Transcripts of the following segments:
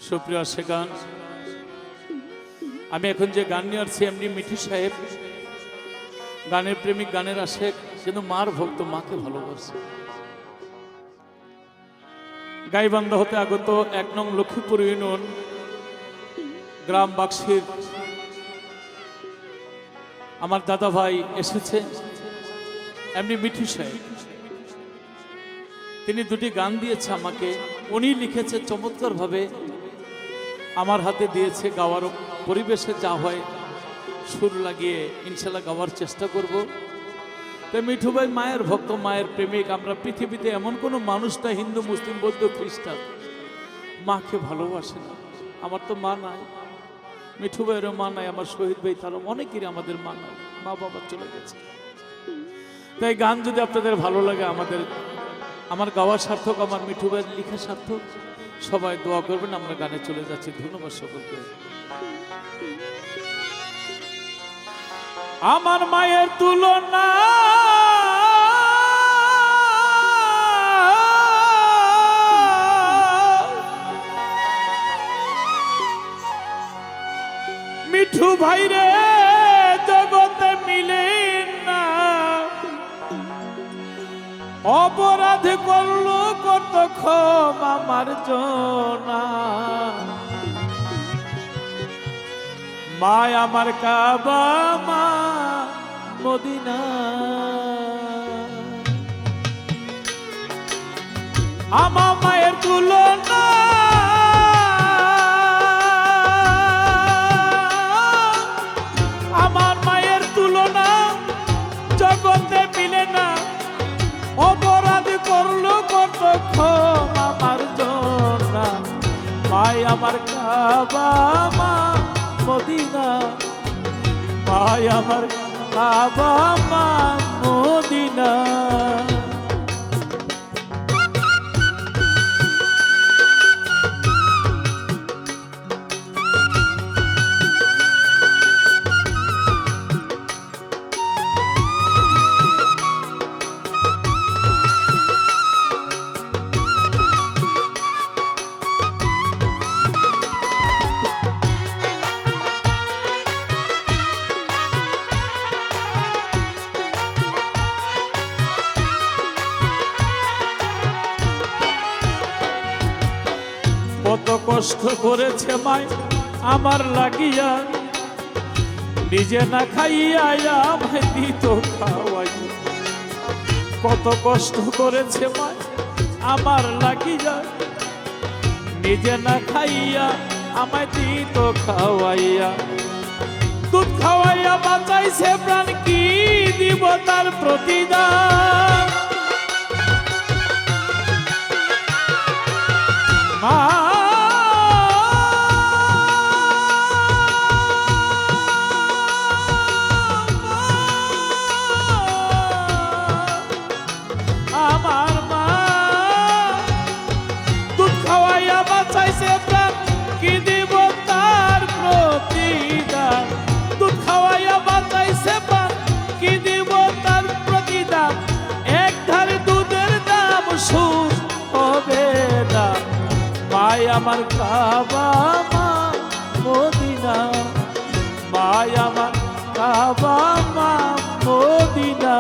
সুপ্রিয় আশিকান, আমি এখন যে গান নিয়ে আসছি এমনি মিঠু সাহেব গানের প্রেমিক, গানের আশেক, কিন্তু মার ভক্ত, মাকে ভালোবাসে। গাইবান্ধা হতে আগত ১ নং লক্ষ্মীপুর ইউনিয়ন গ্রাম বাক্সির আমার দাদা ভাই এসেছে এমনি মিঠু সাহেব। তিনি দুটি গান দিয়েছে আমাকে, উনি লিখেছে চমৎকার ভাবে, আমার হাতে দিয়েছে। গাওয়ার পরিবেশে যা হয় সুর লাগিয়ে ইনশাল্লাহ গাওয়ার চেষ্টা করব। তাই মিঠু ভাই মায়ের ভক্ত, মায়ের প্রেমিক। আমরা পৃথিবীতে এমন কোনো মানুষ না, হিন্দু মুসলিম বৌদ্ধ খ্রিস্টান, মাকে ভালোবাসে না। আমার তো মা নাই, মিঠু ভাইয়েরও মা নাই, আমার শহীদ ভাই তারও অনেকেরই আমাদের মা নাই, মা বাবা চলে গেছে। তাই গান যদি আপনাদের ভালো লাগে, আমার গাওয়া সার্থক, আমার মিঠু ভাইয়ের লিখা সার্থক। সবাই দোয়া করবেন। আমরা গানে চলে যাচ্ছি। ধন্যবাদ সকলকে। আমার মায়ের তুলনা মিঠু ভাই রে জগতে মিলে না। অপরাধ করলো কত ক্ষমা আমার জনা। মায় আমার কাবা, মা মদিনা। আমার মায়ের তুলনা আমার মায়ের তুলনা জগতে মিলে না। অপরাধ করলো কত ক্ষমা আমার জনা। মায় আমার কাবা, মা মদিনা। মায় আমার কাবা, মা মদিনা। কত কষ্ট করেছে মাই আমার লাগিয়া, নিজে না খাইয়া আমায় দিত খাওয়াই। কত কষ্ট করেছে মাই আমার লাগিয়া, নিজে না খাইয়া আমায় দিত খাওয়াইয়া। দুধ খাওয়াইয়া বাঁচাইছে প্রাণ, কি দিব তার প্রতিদান। মা আমার মা দুধ খাওয়াইয়া বাঁচাইছে প্রাণ, কি দিব তার প্রতিদান। দুধ খাওয়াইয়া বাঁচাইছে প্রাণ, কি দিব তার প্রতিদান। এক ধারে দুধের দাম সুদ হবে না। মায় আমার কাবা, মা মদিনা। মায় আমার কাবা, মা মদিনা।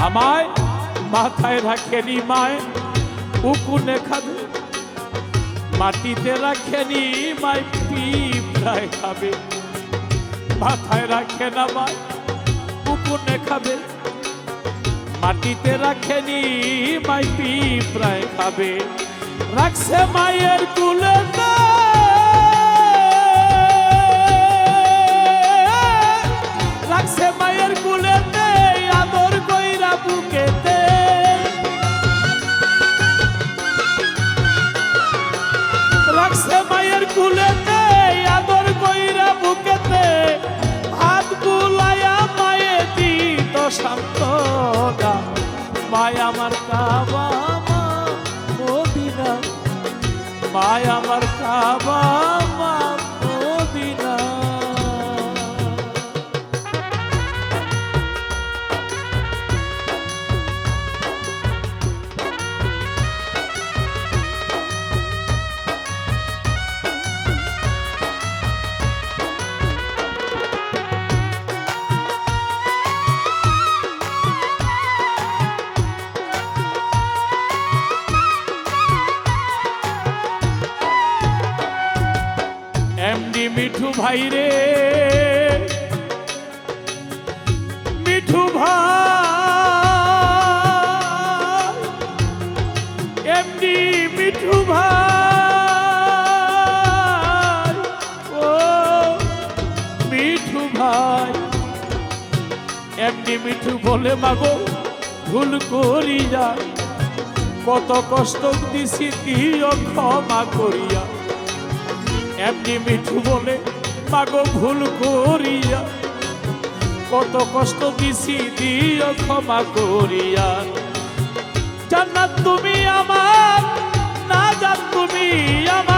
আমায় মাথায় রাখেনি মায় উকুনে খাবে, মাটিতে রাখেনি মায় পিঁপড়ায় খাবে। মাথায় রাখে না মায় উকুনে খাবে, মাটিতে রাখেনি মায় পিঁপড়ায় খাবে। রাখছে মায়ের কুলে, রাখছে মায়ের কুলেতে আদর কইরা বুকেতে। কুলেতে আদর কইরা বুকেতে হাত বুলাইয়া মায়ে দিত সান্ত্বনা মায় আমার কাবা মা মদিনা মায় আমার কাবা মা মদিনা এমডি মিঠু ভাই রে মিঠু ভাই এমডি মিঠু ভাই ও মিঠু ভাই এমডি মিঠু বলে মাগো ভুল করিয়া কত কষ্ট দিছি দিও ক্ষমা করিয়া এমনি মিঠু বলে মাগো ভুল করিয়া কত কষ্ট দিছি দিও ক্ষমা করিয়া জান্নাত তুমি আমার না জান তুমি আমার